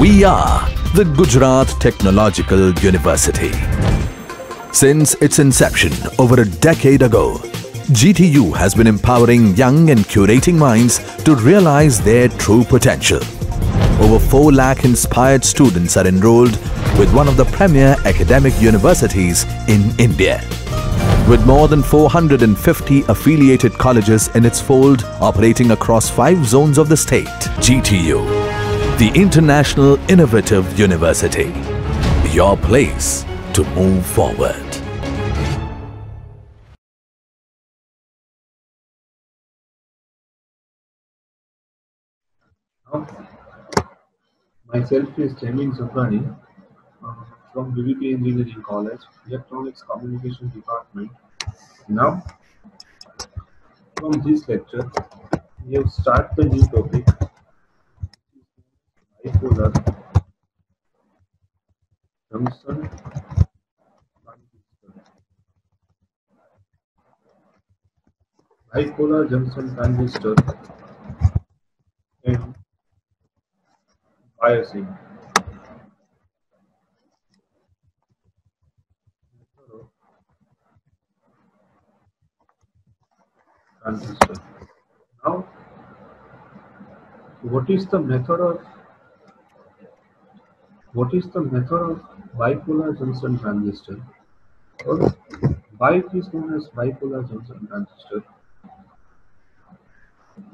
We are the Gujarat Technological University. Since its inception over a decade ago, GTU has been empowering young and curating minds to realize their true potential. Over 4 lakh inspired students are enrolled with one of the premier academic universities in India. With more than 450 affiliated colleges in its fold operating across 5 zones of the state, GTU, the International Innovative University, your place to move forward. Myself is Jamin Zubrani from BBP Engineering College, Electronics Communication Department. Now, from this lecture, we have start the new topic, bipolar junction transistor. Bipolar junction transistor and biasing. Transistor. Now, what is the method of bipolar junction transistor? Or why it is known as bipolar junction transistor?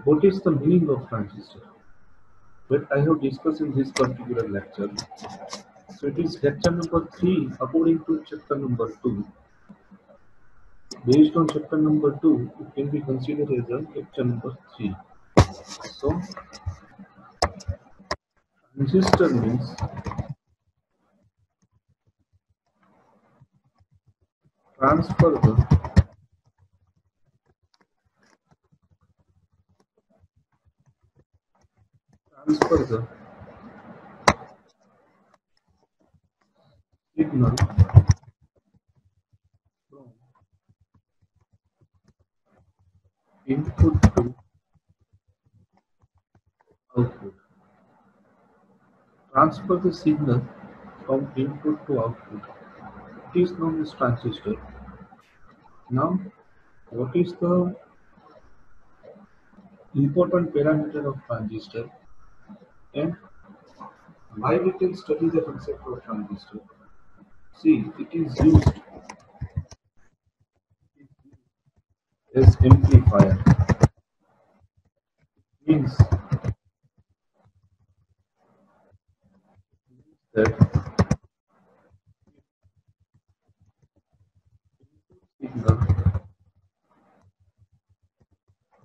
What is the meaning of transistor? That I have discussed in this particular lecture. So it is lecture number 3 according to chapter number 2. Based on chapter number 2, it can be considered as a lecture number 3. So transistor means transfer the signal from input to output. Transfer the signal from input to output. It is known as transistor. Now, what is the important parameter of transistor and why we can study the concept of transistor? See, it is used as amplifier. Means that signal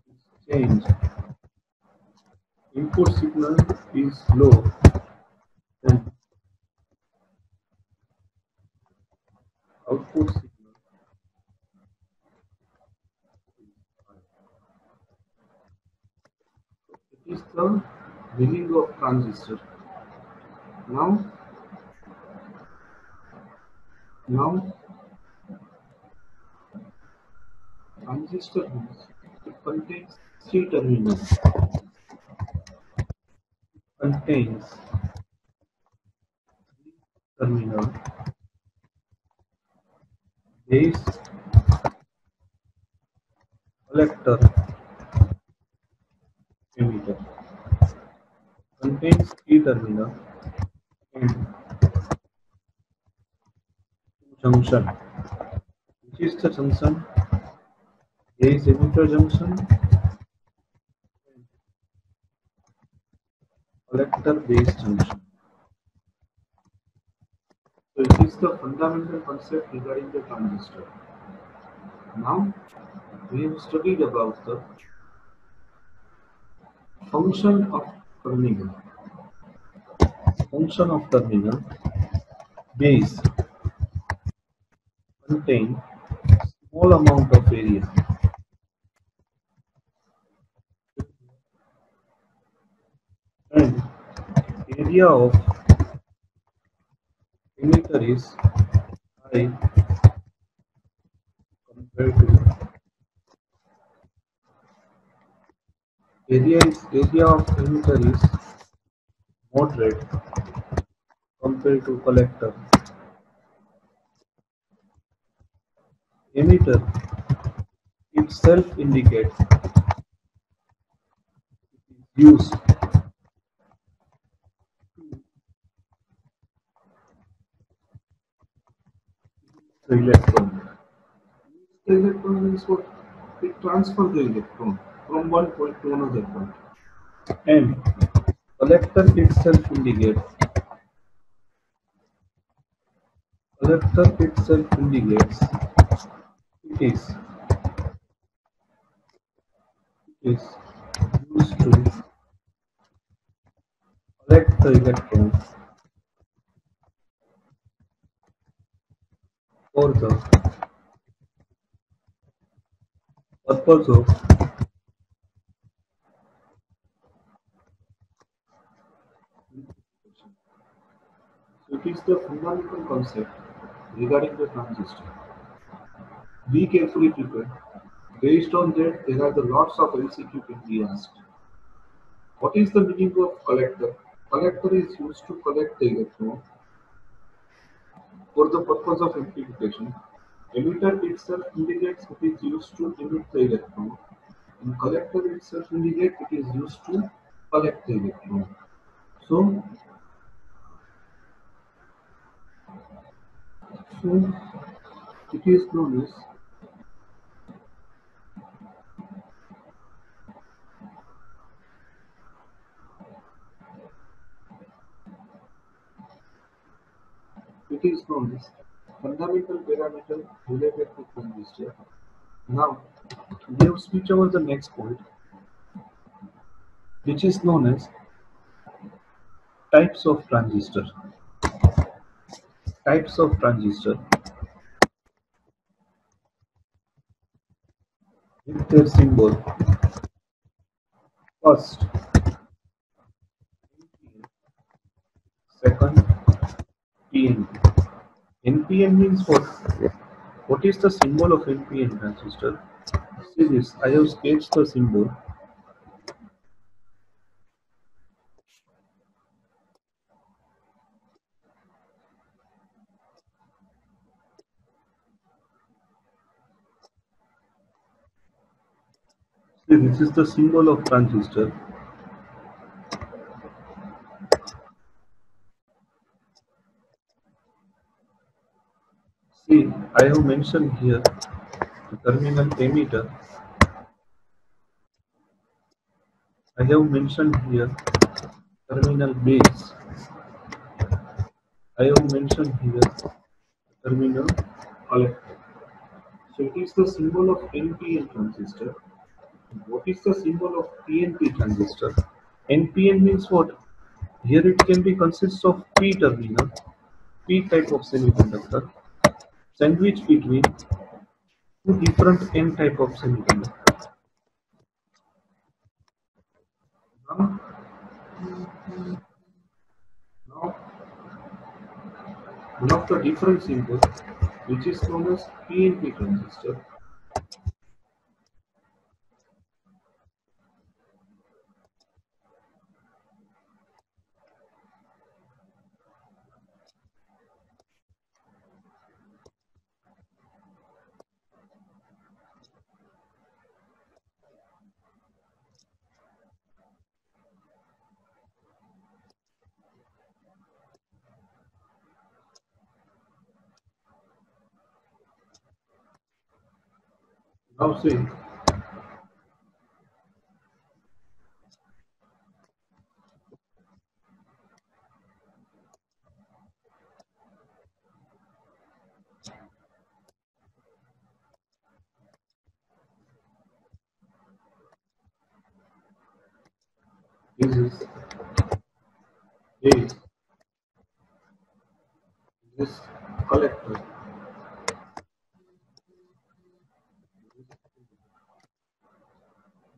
is changed. Input signal is low and output signal is high. It is the meaning of transistor. Now transistor means it contains 3 terminals. Contains terminal base, collector, emitter. Contains 3 terminal and junction. Which is the junction? Base emitter junction and collector base junction. So it is the fundamental concept regarding the transistor. Now we have studied about the function of terminal. Function of terminal base contain small amount of area and area of emitter is high compared to area of emitter is moderate compared to collector. Emitter itself indicates used the electron. The electron means what? It transfers the electron from one point to another point. And collector itself indicates it is used to collect the electron for the purpose of so it is the fundamental concept regarding the transistor. Be carefully prepared. Based on that, there are the lots of MCQ can be asked. What is the meaning of collector? Collector is used to collect the electron for the purpose of amplification. Emitter itself indicates it is used to emit the electron. And collector itself indicates it is used to collect the electron. So, so it is known as fundamental parameter related to transistor. Now, we have switched over the next point, which is known as types of transistor. Types of transistor with their symbol. First, second, PNP. NPN means what? What is the symbol of NPN transistor? See this, I have sketched the symbol. See, this is the symbol of transistor. See, I have mentioned here the terminal emitter. I have mentioned here terminal base. I have mentioned here terminal collector. So it is the symbol of NPN transistor. What is the symbol of PNP transistor? NPN means what? Here it can be consists of P terminal, P type of semiconductor, sandwich between two different N type of semiconductor. Now, now one of the different symbols, which is known as PNP transistor. Now see, this is A, this collector.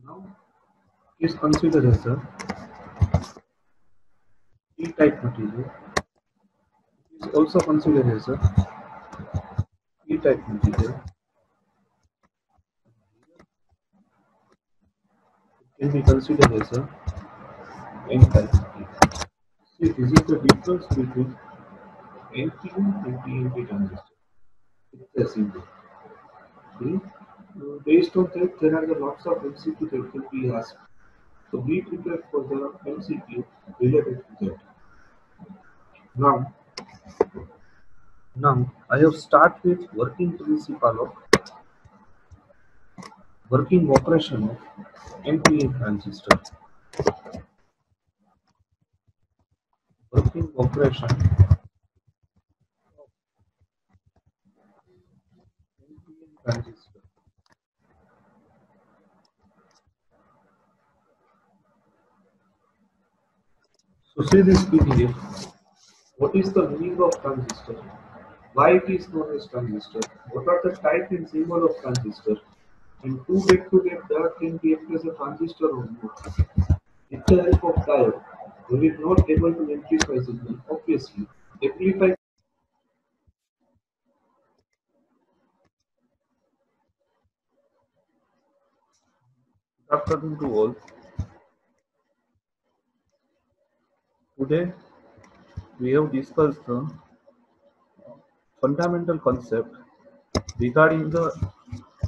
Now is considered as a P-type material. It is also considered as a P-type material. It can be considered as a N-type material. See, this is the difference between NPN and PNP transistor. It's a simple. Okay. Based on that, there are lots of MCQ that can be asked. So be prepared for the MCQ related to that. Now, now I have started with working principle of working operation of NPN transistor. Working operation NPN transistor. So see this PDF. What is the meaning of transistor? Why it is known as transistor? What are the type and symbol of transistor? And to get that can be act as a transistor or not. With the help of diode, we will not able to amplify signal. Obviously, amplify. Good afternoon to all. Today we have discussed the fundamental concept regarding the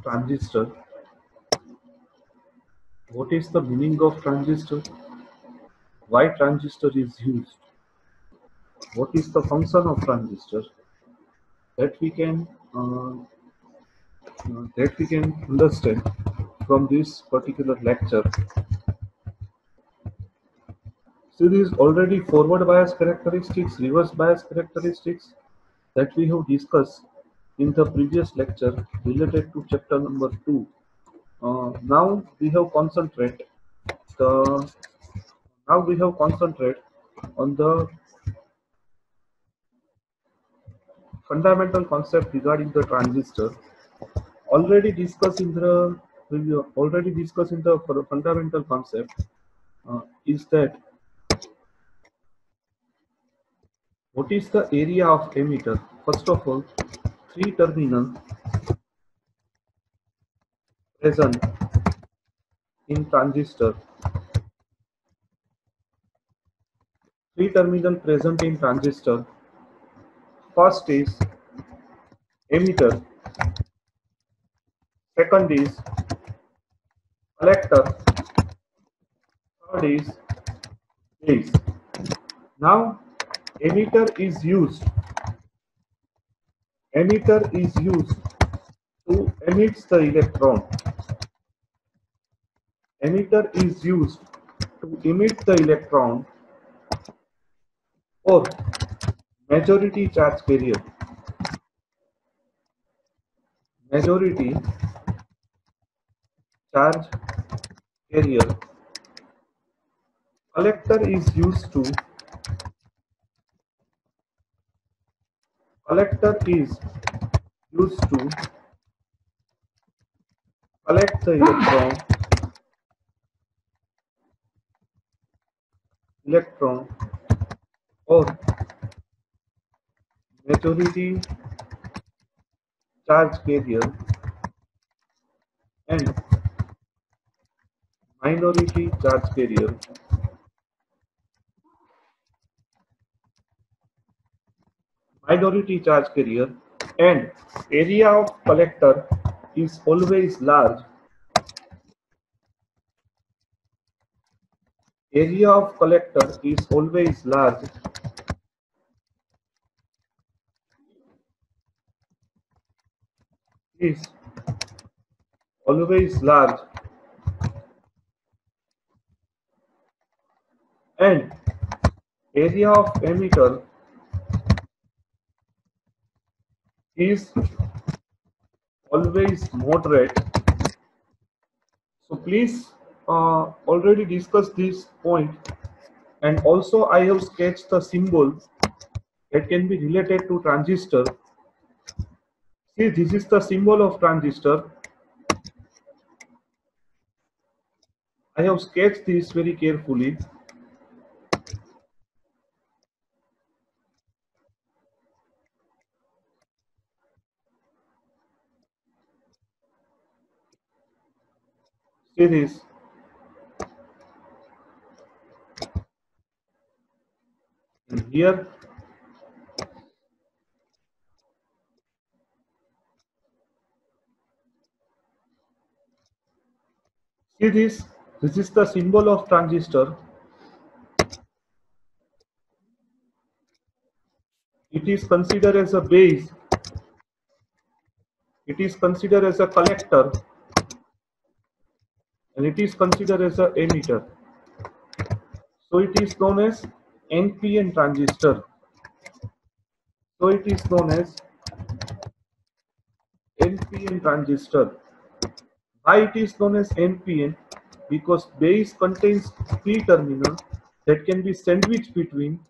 transistor. What is the meaning of transistor? Why transistor is used? What is the function of transistor? That we can understand from this particular lecture. So there is already forward bias characteristics, reverse bias characteristics that we have discussed in the previous lecture related to chapter number 2. Now we have the concentrate on the fundamental concept regarding the transistor. Already discussed in the fundamental concept is that what is the area of emitter? First of all, three terminals present in transistor. Three terminal present in transistor. First is emitter. Second is collector. Third is base. Now emitter is used. Emitter is used to emit the electron. Emitter is used to emit the electron or majority charge carrier. Majority charge carrier. Collector is used to collect the electron or majority charge carrier and minority charge carrier. Minority charge carrier and area of collector is always large. Area of collector is always large. Is always large and area of emitter is always moderate. So please already discuss this point, and also I have sketched the symbol that can be related to transistor. See, this is the symbol of transistor. I have sketched this very carefully. See this. And here See this? This is the symbol of transistor. It is considered as a base. It is considered as a collector, and it is considered as a emitter. So it is known as NPN transistor. So it is known as NPN transistor. Why it is known as NPN? Because base contains P terminal that can be sandwiched between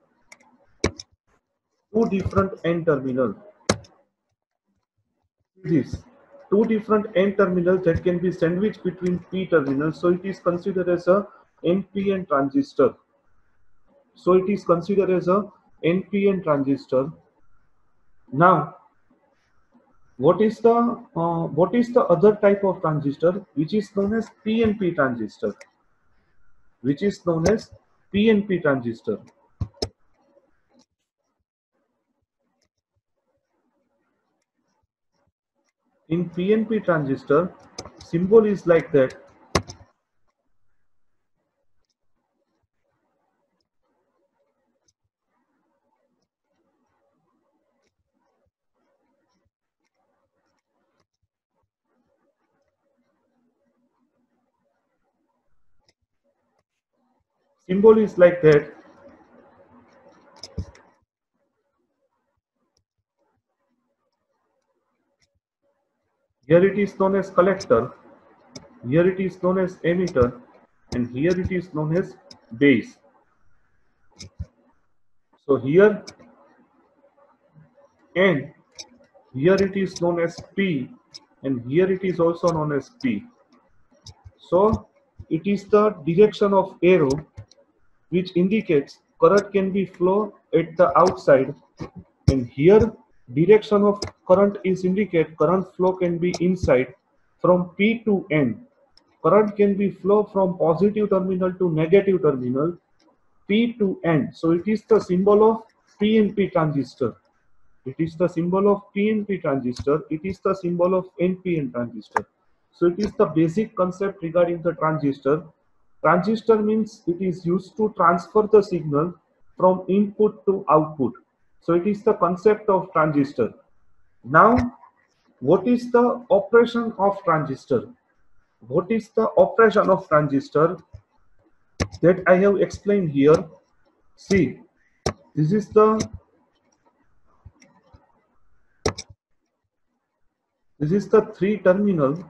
two different N terminals. This two different N terminals that can be sandwiched between P terminals. So it is considered as a NPN transistor. So it is considered as a NPN transistor. Now, what is the other type of transistor which is known as PNP transistor? Which is known as PNP transistor. In PNP transistor, symbol is like that. Symbol is like that. Here it is known as collector, here it is known as emitter, and here it is known as base. So here N, here it is known as P, and here it is also known as P. So it is the direction of arrow which indicates current can be flow at the outside, and here direction of current is indicate current flow can be inside. From P to N, current can be flow from positive terminal to negative terminal, P to N. So it is the symbol of PNP transistor. It is the symbol of PNP transistor. It is the symbol of NPN transistor. So it is the basic concept regarding the transistor. Transistor means it is used to transfer the signal from input to output. So it is the concept of transistor. Now, what is the operation of transistor? What is the operation of transistor that I have explained here? See, this is the three terminal.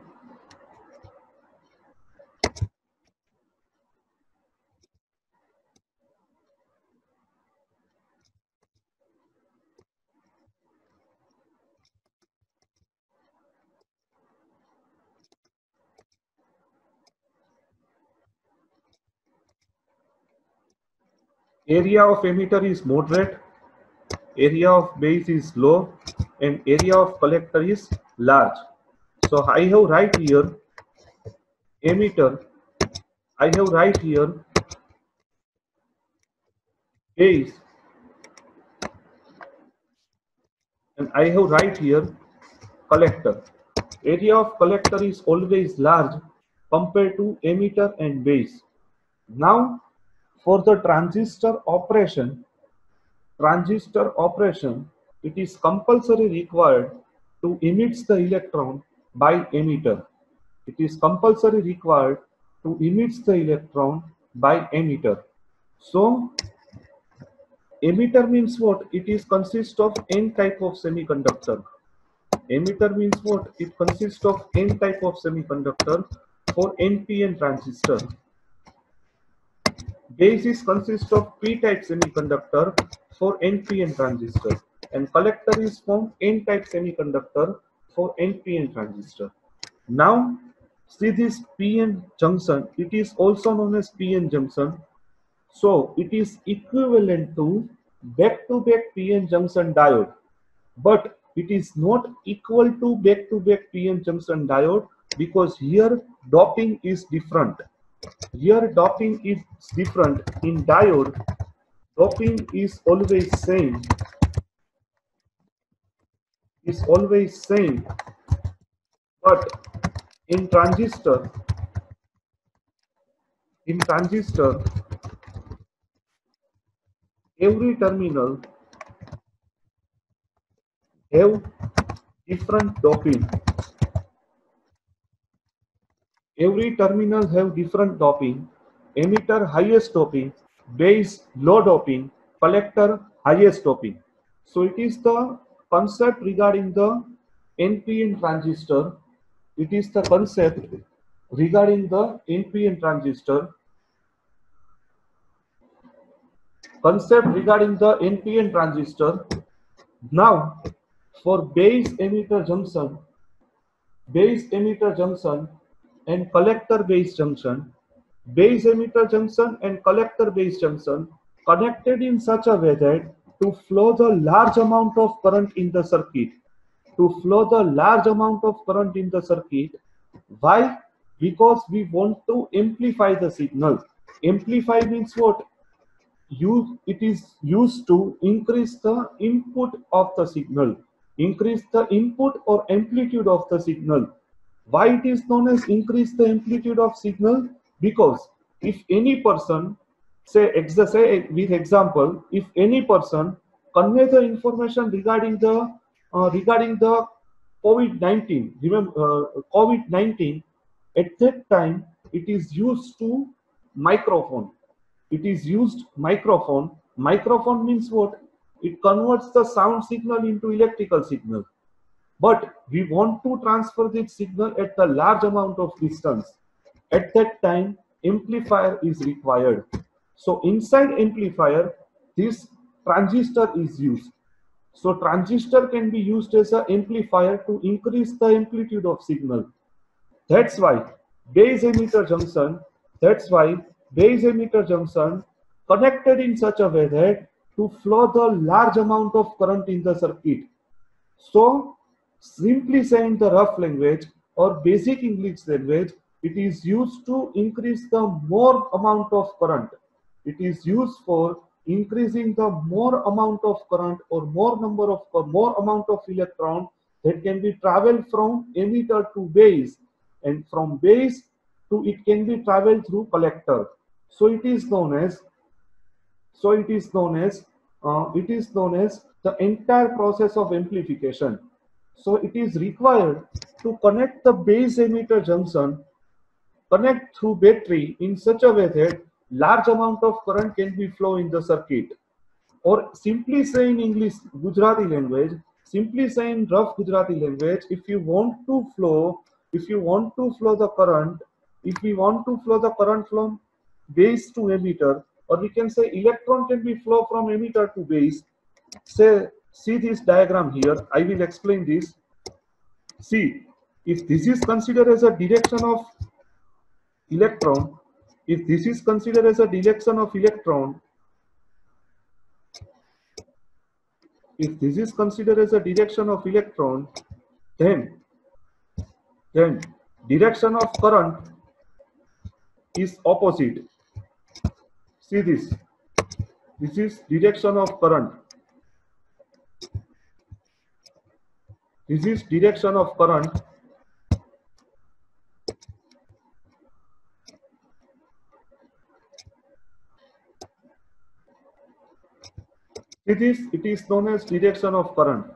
Area of emitter is moderate, area of base is low, and area of collector is large. So I have right here emitter, I have right here base, and I have right here collector. Area of collector is always large compared to emitter and base. Now, for the transistor operation, it is compulsory required to emit the electron by emitter. It is compulsory required to emit the electron by emitter. So, emitter means what? It is consists of N type of semiconductor. Emitter means what? It consists of N type of semiconductor for NPN transistor. Base consists of P-type semiconductor for NPN transistor, and collector is from N-type semiconductor for NPN transistor. Now, see this PN junction, it is also known as PN junction. So, it is equivalent to back-to-back PN junction diode, but it is not equal to back-to-back PN junction diode because here doping is different. Here doping is different. In diode, doping is always same. But in transistor, In transistor, every terminal have different doping. Every terminal have different doping. Emitter highest doping, base low doping, collector highest doping. So it is the concept regarding the NPN transistor. It is the concept regarding the NPN transistor. Concept regarding the NPN transistor. Now, for base emitter junction and collector base emitter junction and collector base junction connected in such a way that to flow the large amount of current in the circuit. To flow the large amount of current in the circuit. Why? Because we want to amplify the signal. Amplify means what? It is used to increase the input of the signal, increase the input or amplitude of the signal. Why it is known as increase the amplitude of signal? Because if any person, say with example, if any person convey the information regarding the COVID-19, remember COVID-19, at that time it is used to microphone. It is used microphone. Microphone means what? It converts the sound signal into electrical signal. But we want to transfer this signal at a large amount of distance. At that time, amplifier is required. So inside amplifier, this transistor is used. So transistor can be used as an amplifier to increase the amplitude of signal. That's why base emitter junction connected in such a way that to flow the large amount of current in the circuit. So simply saying the rough language or basic English language, it is used to increase the more amount of current. It is used for increasing the more amount of current or more amount of electron that can be traveled from emitter to base, and from base to it can be traveled through collector. So it is known as the entire process of amplification. So it is required to connect the base emitter junction, connect through battery in such a way that large amount of current can be flow in the circuit. Or simply say in English Gujarati language, simply say in rough Gujarati language, if we want to flow the current, if we want to flow the current from base to emitter, or we can say electron can be flow from emitter to base. Say, see this diagram here. I will explain this. See, if this is considered as a direction of electron, if this is considered as a direction of electron, if this is considered as a direction of electron, then direction of current is opposite. See this. This is direction of current. This is direction of current. It is known as direction of current.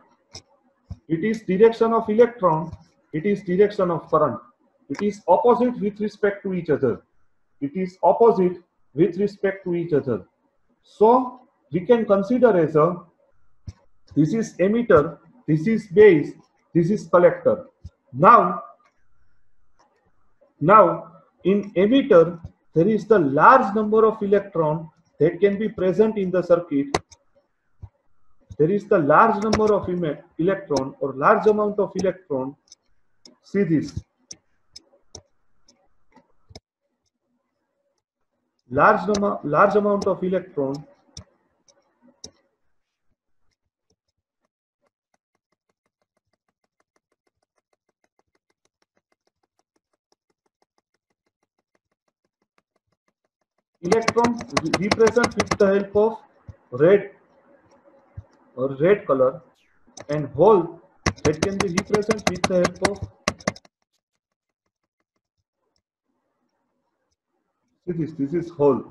It is direction of electron. It is direction of current. It is opposite with respect to each other. It is opposite with respect to each other. So we can consider as a, this is emitter, this is base, this is collector. Now in emitter, there is the large number of electron that can be present in the circuit. There is the large number of electron or large amount of electron. See this. Large amount of electron. Electrons represent with the help of red color, and hole that can be represented with the help of See this is hole.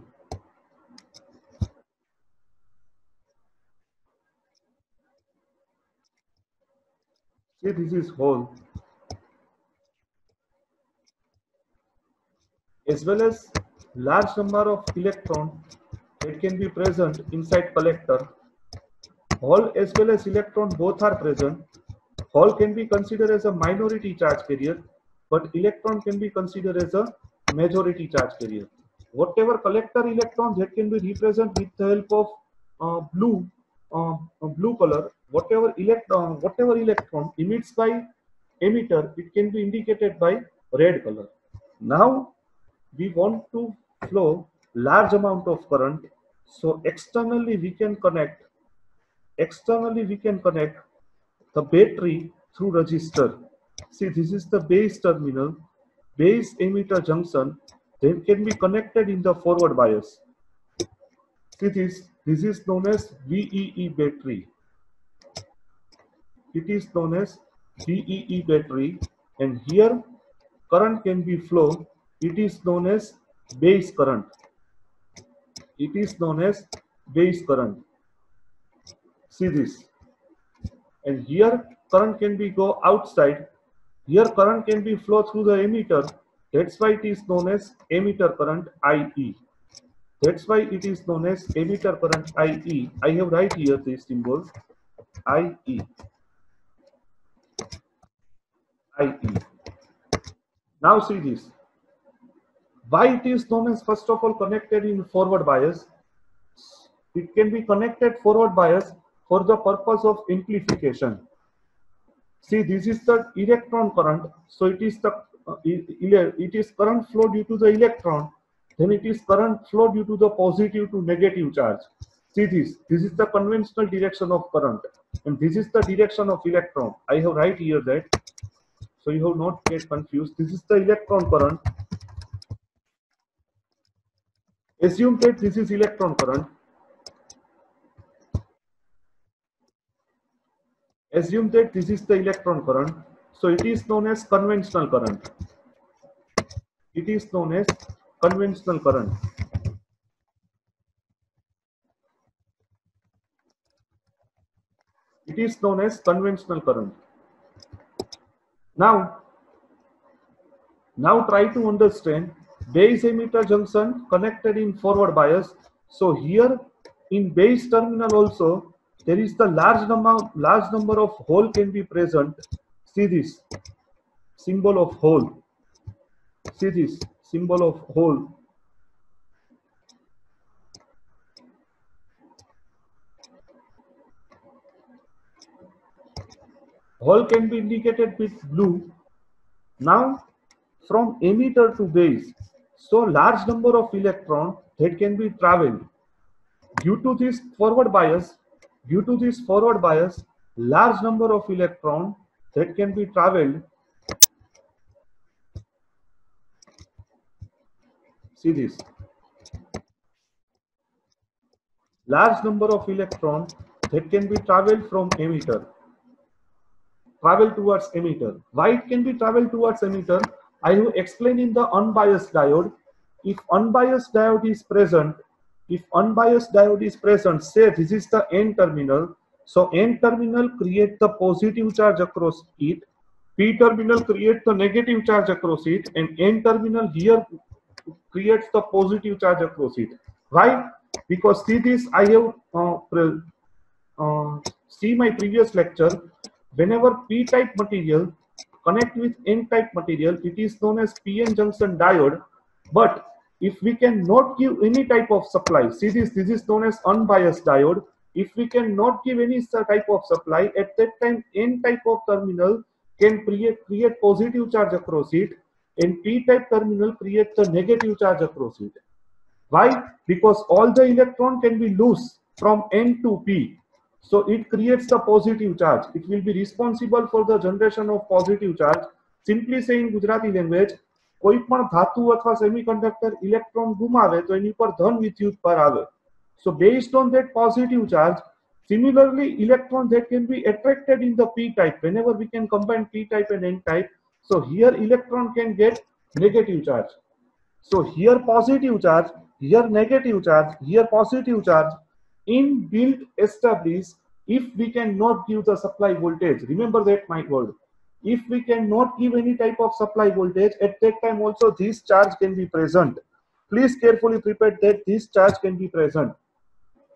See, this is hole. As well as large number of electron that can be present inside collector. Hole as well as electron both are present. Hole can be considered as a minority charge carrier, but electron can be considered as a majority charge carrier. Whatever collector electron that can be represented with the help of blue color. Whatever electron emits by emitter, it can be indicated by red color. Now we want to flow large amount of current, so externally we can connect the battery through resistor. See, this is the base terminal, base emitter junction, then can be connected in the forward bias. See this is known as VEE battery. It is known as VEE battery, and here current can be flow. It is known as base current. It is known as base current. See this. And here current can be go outside. Here current can be flow through the emitter. That's why it is known as emitter current IE. That's why it is known as emitter current IE. I have right here these symbols IE. IE. Now see this. Why it is known as first of all connected in forward bias? It can be connected forward bias for the purpose of amplification. See, this is the electron current, so it is the it is current flow due to the electron, then it is current flow due to the positive to negative charge. See this is the conventional direction of current, and this is the direction of electron. I have right here that, so you have not get confused. This is the electron current. Assume that this is electron current. Assume that this is the electron current, so it is known as conventional current. It is known as conventional current. It is known as conventional current. Now try to understand base emitter junction connected in forward bias. So here in base terminal also there is the large number of hole can be present. See this symbol of hole. See this symbol of hole. Hole can be indicated with blue. Now from emitter to base, so large number of electron that can be traveled. Due to this forward bias, large number of electron that can be traveled. See this. Large number of electron that can be traveled from emitter. Travel towards emitter. Why it can be traveled towards emitter? I have explained in the unbiased diode. If unbiased diode is present, say this is the N terminal. So N terminal create the positive charge across it. P terminal create the negative charge across it, and N terminal here creates the positive charge across it. Why? Because see this, I have see my previous lecture. Whenever p-type material connect with n-type material, it is known as p-n junction diode. But if we cannot give any type of supply, see this is known as unbiased diode. If we cannot give any type of supply, at that time n-type of terminal can create positive charge across it, and p-type terminal create the negative charge across it. Why? Because all the electron can be loose from n to p. So it creates the positive charge. It will be responsible for the generation of positive charge. Simply say in Gujarati language, કોઈ પણ ધાતુ અથવા semiconductor electron ગુમાવે તો એની પર ધન વિદ્યુત ભાર આવે. So based on that positive charge, similarly electron that can be attracted in the p type whenever we can combine p type and n type. So here electron can get negative charge. So here positive charge, here negative charge, here positive charge. Inbuilt established if we cannot give the supply voltage. Remember that my word. If we cannot give any type of supply voltage, at that time also this charge can be present. Please carefully prepare that this charge can be present.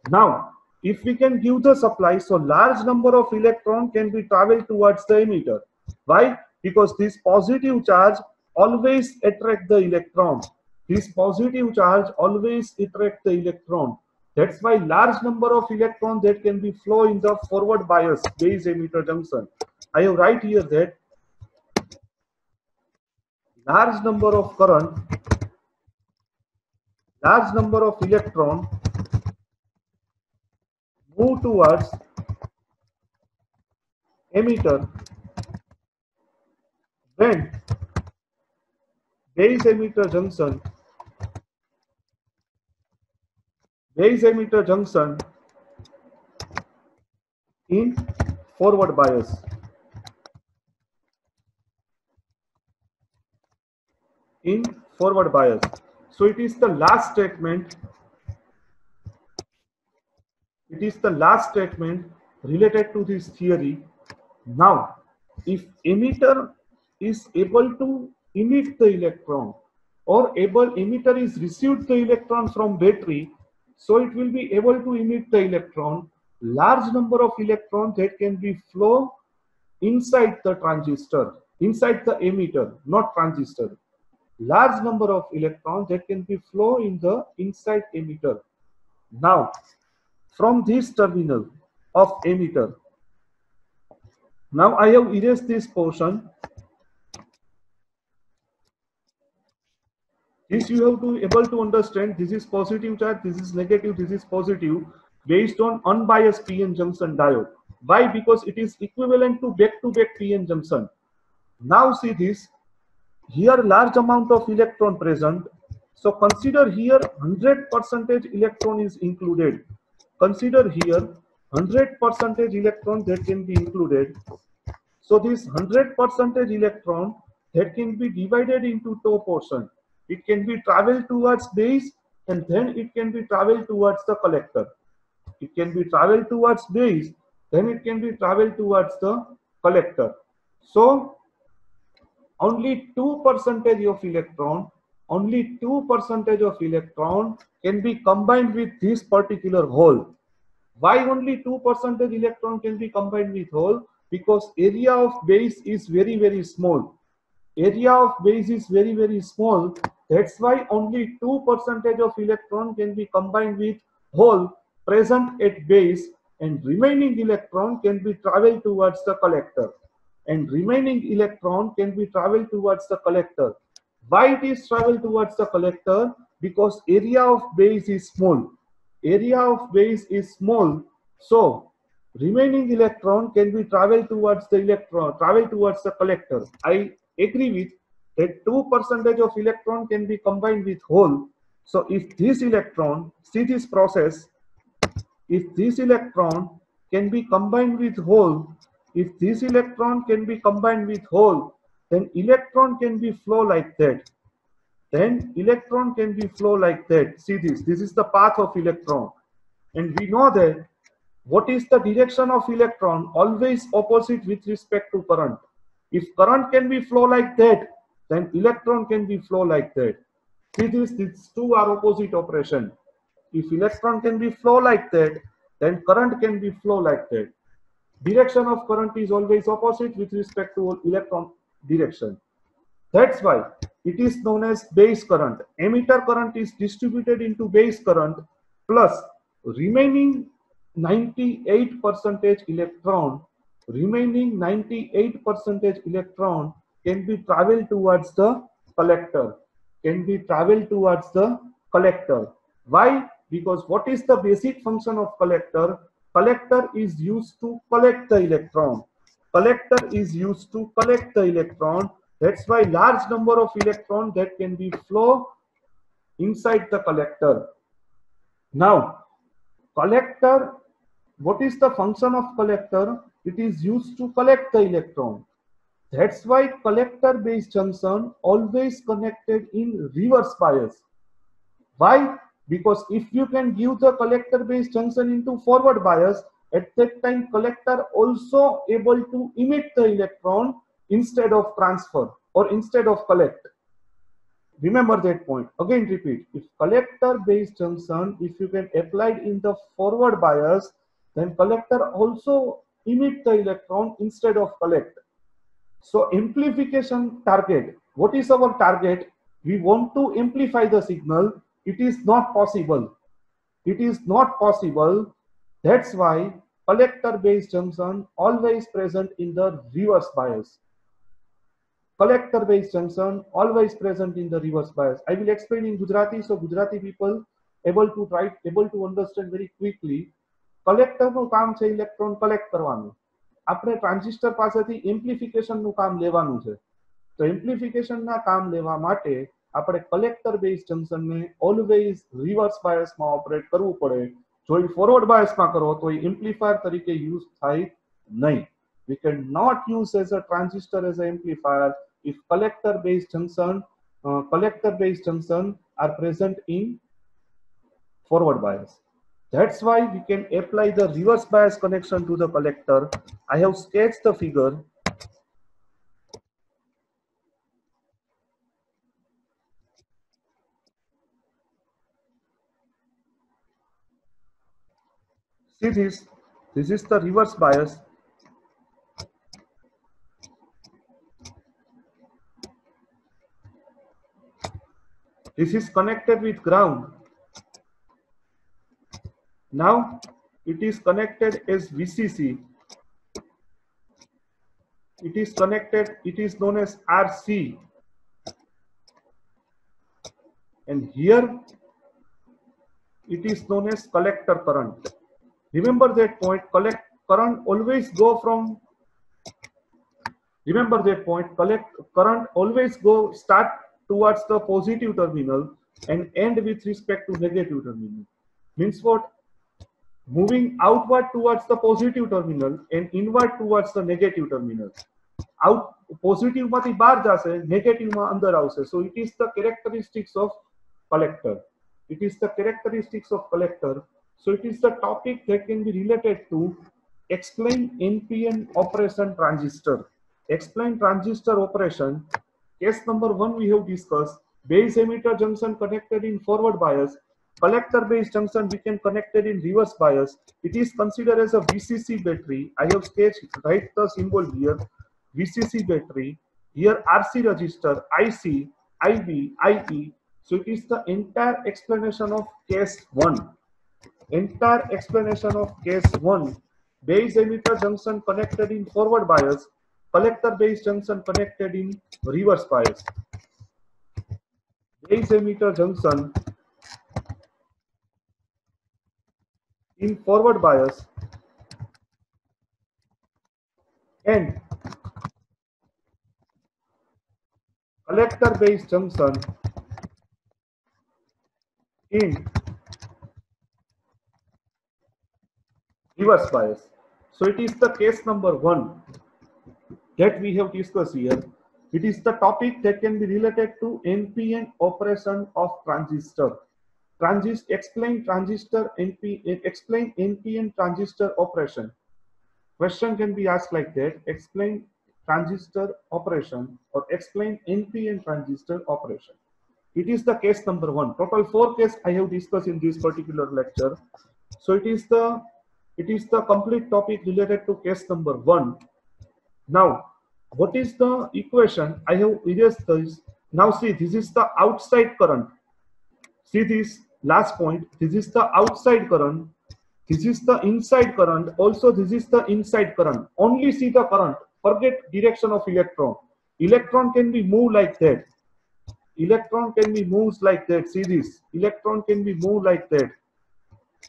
Now, if we can give the supply, so large number of electron can be traveled towards the emitter. Why? Because this positive charge always attract the electron. This positive charge always attract the electron. That's why large number of electrons that can be flow in the forward bias base emitter junction. I have write here that large number of current, large number of electron move towards emitter when base emitter junction in forward bias. In forward bias. So it is the last statement. It is the last statement related to this theory. Now, if emitter is able to emit the electron, or emitter is received the electron from battery, so it will be able to emit the electron. Large number of electrons that can be flow inside the transistor, inside the emitter, not transistor. Large number of electrons that can be flow in the inside emitter. Now, from this terminal of emitter, now I have erased this portion. This you have to able to understand. This is positive charge, this is negative, this is positive, based on unbiased PN junction diode. Why? Because it is equivalent to back-to-back PN junction. Now see this. Here large amount of electron present. So consider here 100% electron is included. Consider here 100% electron that can be included. So this 100% electron that can be divided into two portions. It can be traveled towards base and then it can be traveled towards the collector. It can be traveled towards base, then it can be traveled towards the collector. So only 2% of electron, only 2% of electron can be combined with this particular hole. Why only 2% electron can be combined with hole? Because area of base is very, very small. Area of base is very, very small. That's why only 2% of electron can be combined with hole present at base, and remaining electron can be traveled towards the collector. And remaining electron can be traveled towards the collector. Why it is traveled towards the collector? Because area of base is small. Area of base is small, so remaining electron can be traveled towards the collector. I agree with that 2% of electron can be combined with hole. So if this electron, see this process, if this electron can be combined with hole, if this electron can be combined with hole, then electron can be flow like that. Then electron can be flow like that. See this is the path of electron. And we know that what is the direction of electron? Always opposite with respect to current. If current can be flow like that, then electron can be flow like that. See this, these two are opposite operation. If electron can be flow like that, then current can be flow like that. Direction of current is always opposite with respect to electron direction. That's why it is known as base current. Emitter current is distributed into base current plus remaining 98% electron. Remaining 98% electron can be traveled towards the collector. Can be traveled towards the collector. Why? Because what is the basic function of collector? Collector is used to collect the electron. Collector is used to collect the electron. That's why large number of electrons that can be flow inside the collector. Now, collector, what is the function of collector? It is used to collect the electron. That's why collector base junction always connected in reverse bias. Why? Because if you can give the collector base junction into forward bias, at that time collector also able to emit the electron instead of transfer or instead of collect. Remember that point. Again repeat, if collector base junction, if you can apply it in the forward bias, then collector also emit the electron instead of collect. So amplification target, what is our target? We want to amplify the signal. It is not possible. It is not possible. That's why collector base junction always present in the reverse bias. Collector base junction always present in the reverse bias. I will explain in Gujarati, so Gujarati people able to understand very quickly. Collector નું કામ છે electron collect કરવાનું. આપણે transistor પાસેથી amplification નું કામ લેવાનું છે. તો એમ્પ્લિફિકેશન ના કામ લેવા માટે આપણે કલેક્ટર બેઝ જંકશન ને ઓલવેઝ રિવર્સ બાયસ માં ઓપરેટ કરવું પડે. જો એ ફોરવર્ડ બાયસ માં કરો તો એ એમ્પ્લીફાયર તરીકે યુઝ થાય નહીં. We cannot use as a transistor as an amplifier if collector based junction are present in forward bias. That's why we can apply the reverse bias connection to the collector. I have sketched the figure. See this is the reverse bias. This is connected with ground. Now it is connected as VCC. It is connected, it is known as RC. And here it is known as collector current. Remember that point, current always go from, remember that point, current always start towards the positive terminal and end with respect to negative terminal. Means what? Moving outward towards the positive terminal and inward towards the negative terminal. Out positive માંથી બહાર જશે, negative માં અંદર આવશે. So it is the characteristics of collector. It is the characteristics of collector. So it is the topic that can be related to explain NPN operation transistor. Explain transistor operation. Case number 1 we have discussed. Base emitter junction connected in forward bias. Collector base junction we can connected in reverse bias. It is considered as a VCC battery. I have sketched, write the symbol here. VCC battery. Here RC resistor, IC, IB, IE. So it is the entire explanation of case 1. Entire explanation of case 1. Base emitter junction connected in forward bias. Collector base junction connected in reverse bias. Base emitter junction in forward bias and collector base junction in reverse bias. So it is the case number 1 that we have discussed here. It is the topic that can be related to NPN operation of transistor. Explain NPN transistor operation. Question can be asked like that. Explain transistor operation or explain NPN transistor operation. It is the case number 1. Total 4 cases I have discussed in this particular lecture. So it is the complete topic related to case number 1. Now, what is the equation? I have erased this. Now see, this is the outside current. See this last point. This is the outside current. This is the inside current. Also, this is the inside current. Only see the current. Forget direction of electron. Electron can be moved like that. Electron can be moved like that. See this. Electron can be moved like that.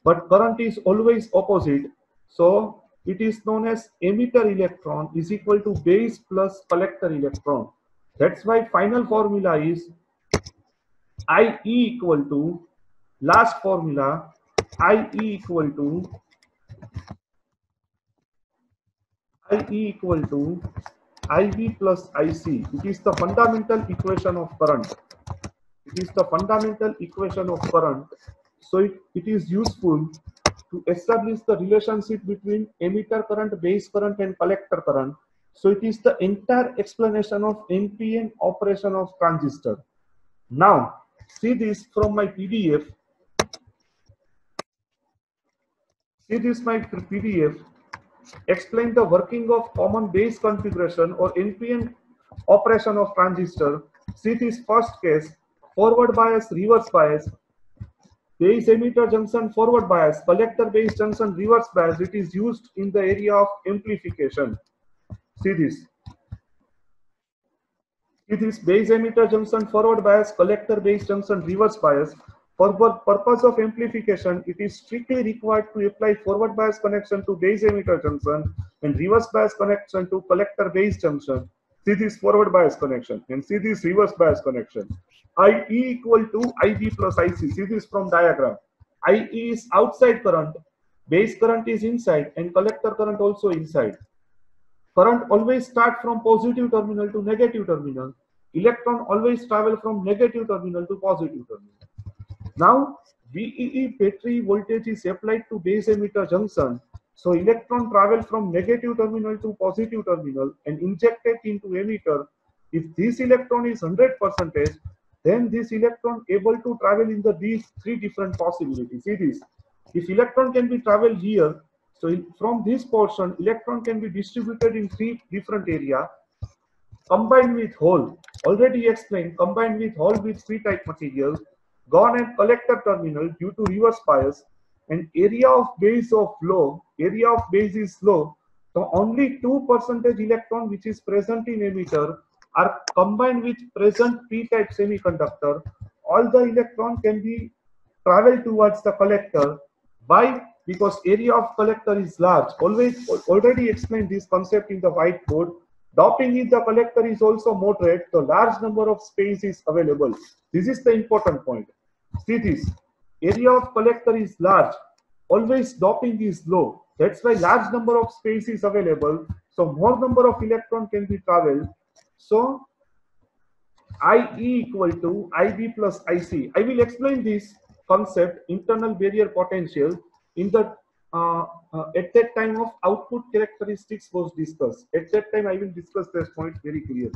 But current is always opposite. So it is known as emitter electron is equal to base plus collector electron. That's why final formula is IE equal to, last formula, IE equal to IB plus IC. It is the fundamental equation of current. It is the fundamental equation of current. So it is useful to establish the relationship between emitter current, base current, and collector current. So it is the entire explanation of NPN operation of transistor. Now, see this from my PDF. See this my PDF. Explain the working of common base configuration or NPN operation of transistor. See this first case, forward bias, reverse bias, base emitter junction forward bias, collector base junction reverse bias. It is used in the area of amplification. See this. It is base emitter junction forward bias, collector base junction reverse bias. For purpose of amplification, it is strictly required to apply forward bias connection to base emitter junction and reverse bias connection to collector base junction. See this forward bias connection and see this reverse bias connection. IE equal to IB plus IC. See this from diagram. IE is outside current, base current is inside, and collector current also inside. Current always start from positive terminal to negative terminal. Electron always travel from negative terminal to positive terminal. Now, VEE battery voltage is applied to base emitter junction. So electron travel from negative terminal to positive terminal and injected into emitter. If this electron is 100%, then this electron able to travel in these three different possibilities. See this. If electron can be traveled here, so from this portion, electron can be distributed in three different areas. Combined with hole, already explained, combined with hole with p-type material, gone and collector terminal due to reverse bias, and area of base is low, so only 2% electron which is present in emitter are combined with present p-type semiconductor. All the electron can be travel towards the collector. Why? Because area of collector is large. Already explained this concept in the whiteboard. Doping in the collector is also moderate. The large number of space is available. This is the important point. See this. Area of collector is large. Always doping is low. That's why large number of space is available. So more number of electron can be traveled. So IE equal to IB plus IC. I will explain this concept, internal barrier potential, in the at that time of output characteristics was discussed. At that time, I will discuss this point very clearly.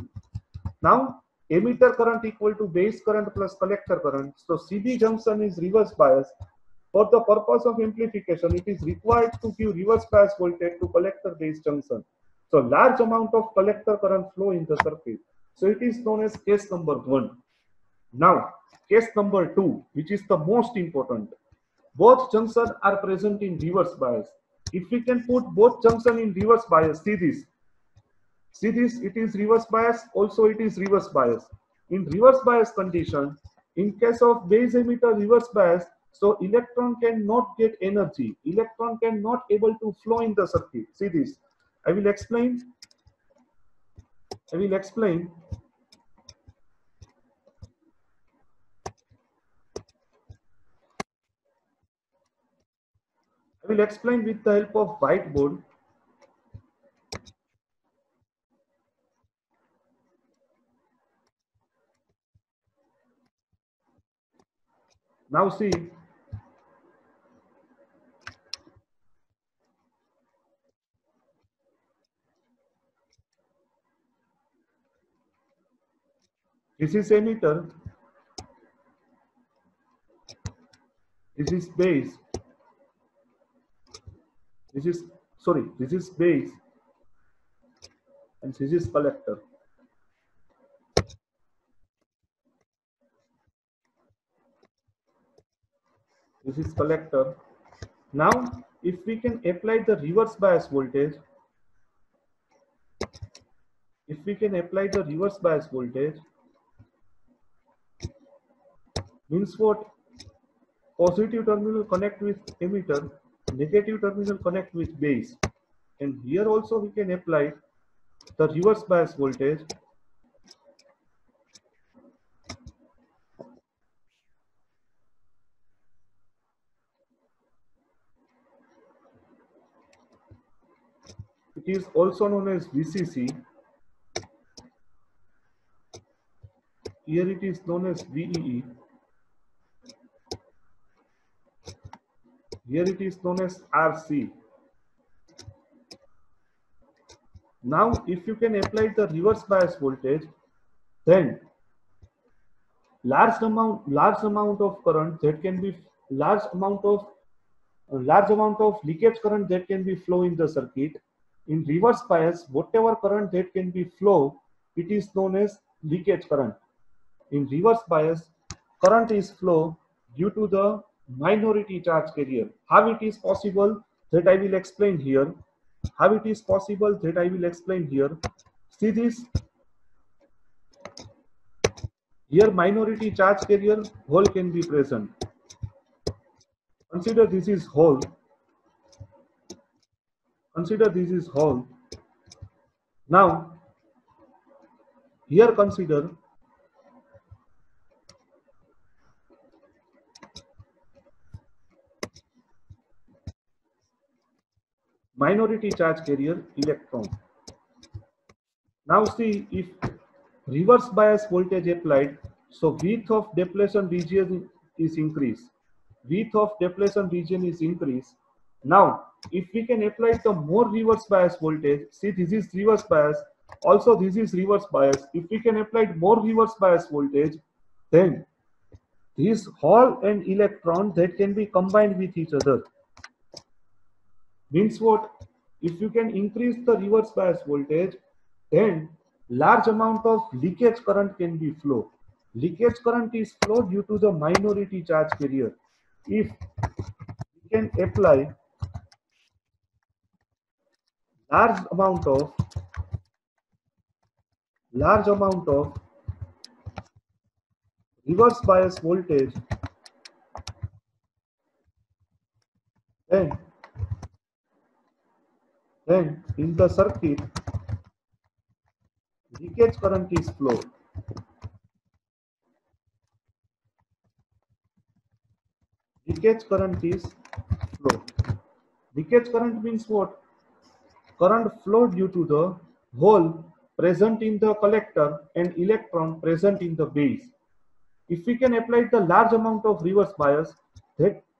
Now, emitter current equal to base current plus collector current. So CB junction is reverse bias. For the purpose of amplification, it is required to give reverse bias voltage to collector base junction. So large amount of collector current flow in the circuit. So it is known as case number 1. Now, case number 2, which is the most important. Both junctions are present in reverse bias. If we can put both junction in reverse bias, see this. See this, it is reverse bias, also it is reverse bias. In reverse bias condition, in case of base emitter reverse bias, so electron cannot get energy. Electron cannot able to flow in the circuit. See this. I will explain. I will explain. I will explain with the help of whiteboard. Now see, this is emitter, this is base, this is base, and this is collector. This is collector. Now, if we can apply the reverse bias voltage, means what? Positive terminal connect with emitter, negative terminal connect with base. And here also we can apply the reverse bias voltage. It is also known as VCC. here it is known as VEE. Here it is known as RC. Now, if you can apply the reverse bias voltage, then large amount of current that can be large amount of leakage current that can be flow in the circuit. In reverse bias, whatever current that can be flow, it is known as leakage current. In reverse bias, current is flow due to the minority charge carrier. How it is possible, that I will explain here. How it is possible, that I will explain here. See this. Here minority charge carrier hole can be present. Consider this is hole. Consider this is hole. Now, here consider minority charge carrier electron. Now see, if reverse bias voltage applied, so width of depletion region is increased. Width of depletion region is increased. Now, if we can apply the more reverse bias voltage, see this is reverse bias, also this is reverse bias. If we can apply more reverse bias voltage, then this hole and electron that can be combined with each other. Means what? If you can increase the reverse bias voltage, then large amount of leakage current can be flow. Leakage current is flow due to the minority charge carrier. If we can apply large amount of reverse bias voltage, then in the circuit leakage current is flow. Leakage current is flow. Leakage current means what? Current flow due to the hole present in the collector and electron present in the base. If we can apply the large amount of reverse bias,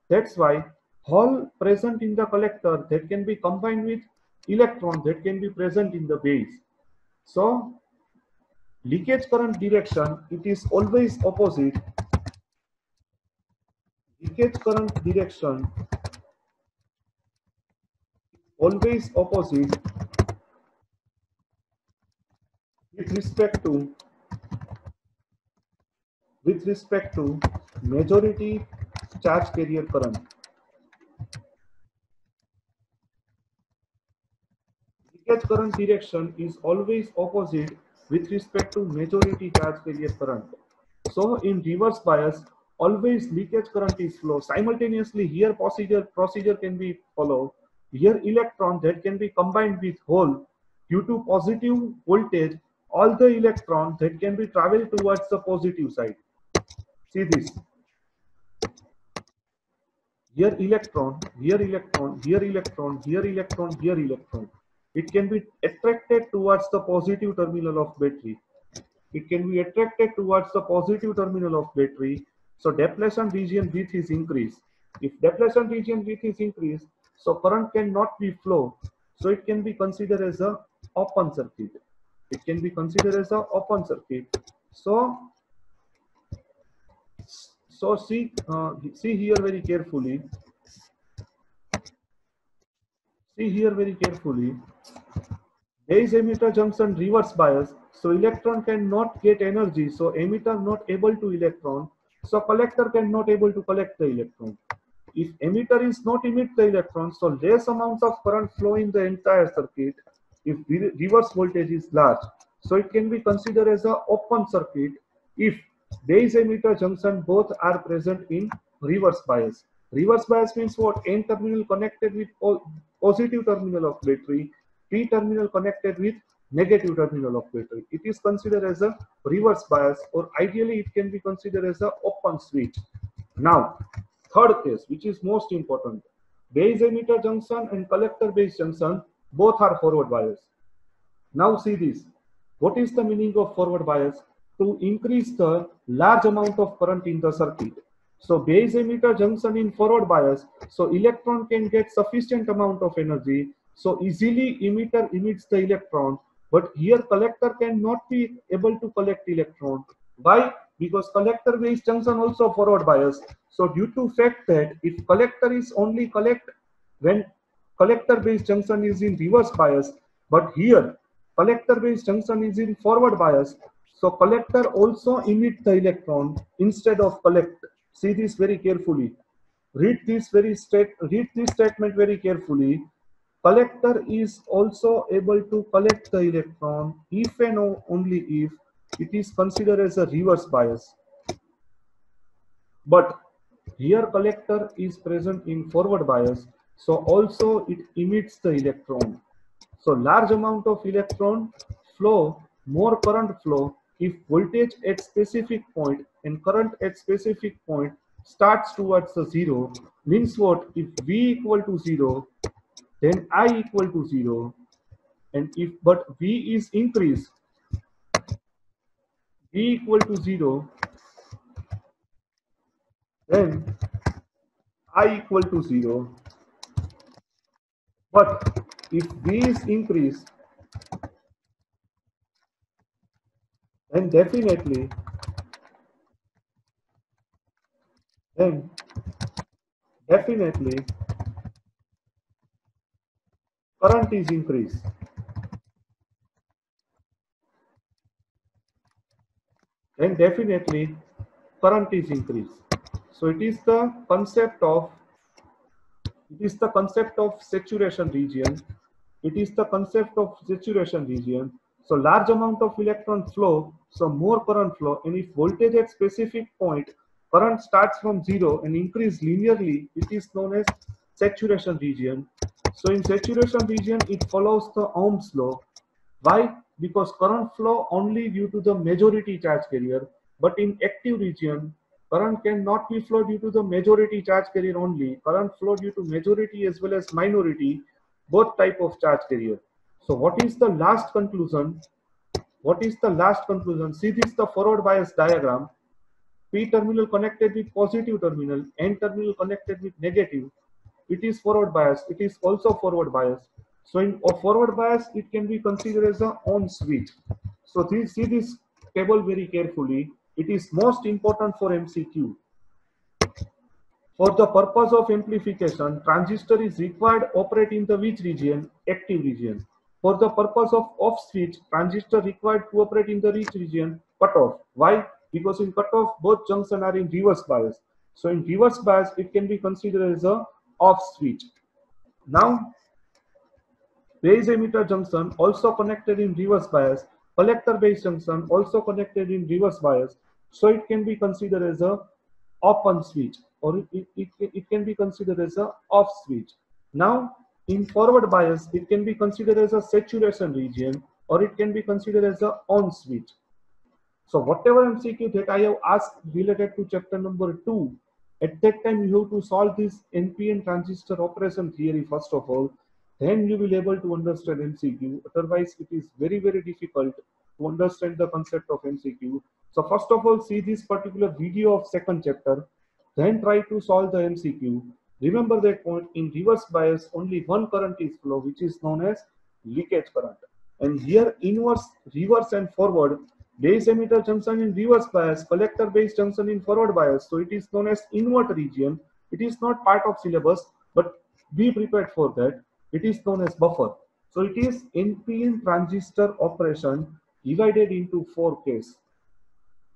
that's why hole present in the collector that can be combined with electron that can be present in the base. So leakage current direction, it is always opposite. Leakage current direction always opposite with respect to majority charge carrier current. Leakage current direction is always opposite with respect to majority charge carrier current. So in reverse bias, always leakage current is flow. Simultaneously, here procedure can be followed. Here electron that can be combined with hole due to positive voltage. All the electrons that can be travel towards the positive side. See this. Here electron, here electron, here electron, here electron, here electron. It can be attracted towards the positive terminal of battery. It can be attracted towards the positive terminal of battery. So depletion region width is increased. If depletion region width is increased, so current cannot be flow. So it can be considered as a open circuit. It can be considered as a open circuit. So see here very carefully. See here very carefully. Base emitter junction reverse bias. So electron cannot get energy. So emitter not able to electron. So collector cannot able to collect the electron. If emitter is not emit the electron, so less amounts of current flow in the entire circuit. If reverse voltage is large, so it can be considered as an open circuit if base emitter junction both are present in reverse bias. Reverse bias means what? N terminal connected with positive terminal of battery, P terminal connected with negative terminal of battery. It is considered as a reverse bias, or ideally it can be considered as an open switch. Now, third case, which is most important, base emitter junction and collector base junction both are forward bias. Now see this. What is the meaning of forward bias? to increase the large amount of current in the circuit. So base emitter junction in forward bias, so electron can get sufficient amount of energy, so easily emitter emits the electron, but here collector cannot be able to collect electron. Why? Because collector base junction also forward bias. So due to fact that if collector is only collect when collector base junction is in reverse bias, but here collector base junction is in forward bias, so collector also emit the electron instead of collect. See this very carefully. Read this statement very carefully. Collector is also able to collect the electron if and only if it is considered as a reverse bias. But here collector is present in forward bias, so also it emits the electron. So large amount of electron flow, more current flow if voltage at specific point and current at specific point starts towards the zero, means what? If V equal to 0, then I equal to 0, and if but V is increased, V equal to 0, then I equal to 0. But if V is increased, then then definitely current is increased. Then definitely current is increased. So it is the concept of saturation region. It is the concept of saturation region. So large amount of electron flow, so more current flow, and if voltage at specific point, current starts from zero and increase linearly, it is known as saturation region. So in saturation region, it follows the Ohm's law. Why? Because current flow only due to the majority charge carrier, but in active region, current cannot be flow due to the majority charge carrier only. Current flow due to majority as well as minority, both type of charge carrier. So what is the last conclusion? What is the last conclusion? See this, the forward bias diagram. P terminal connected with positive terminal, N terminal connected with negative. It is forward bias. It is also forward bias. So in a forward bias, it can be considered as a on switch. So see this table very carefully. It is most important for MCQ. For the purpose of amplification, transistor is required operate in the which region? Active region. For the purpose of off switch, transistor required to operate in the which region? Cutoff. Why? Because in cutoff, both junctions are in reverse bias. So in reverse bias, it can be considered as a off switch. Now, base emitter junction also connected in reverse bias. Collector base junction also connected in reverse bias. So it can be considered as a open switch, or it can be considered as a off switch. Now in forward bias, it can be considered as a saturation region, or it can be considered as a on switch. So whatever MCQ that I have asked related to chapter number 2, at that time you have to solve this NPN transistor operation theory first of all, then you will able to understand MCQ. Otherwise it is very difficult to understand the concept of MCQ. So first of all, see this particular video of second chapter, then try to solve the MCQ. Remember that point, in reverse bias only one current is flow, which is known as leakage current. And here inverse, reverse and forward, base emitter junction in reverse bias, collector base junction in forward bias. So it is known as invert region. It is not part of syllabus, but be prepared for that. It is known as buffer. So it is NPN transistor operation divided into 4 cases.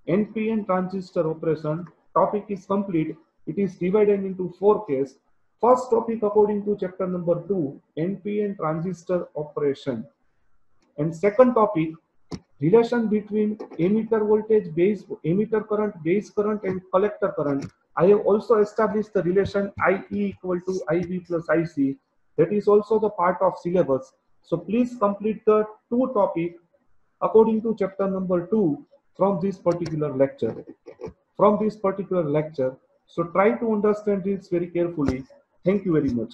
NPN transistor operation topic is complete. It is divided into 4 cases. First topic according to chapter number 2, NPN transistor operation. And second topic, relation between emitter voltage, base emitter current, base current, and collector current. I have also established the relation IE equal to IB plus IC. That is also the part of syllabus. So please complete the 2 topic according to chapter number 2 from this particular lecture. So try to understand this very carefully. Thank you very much.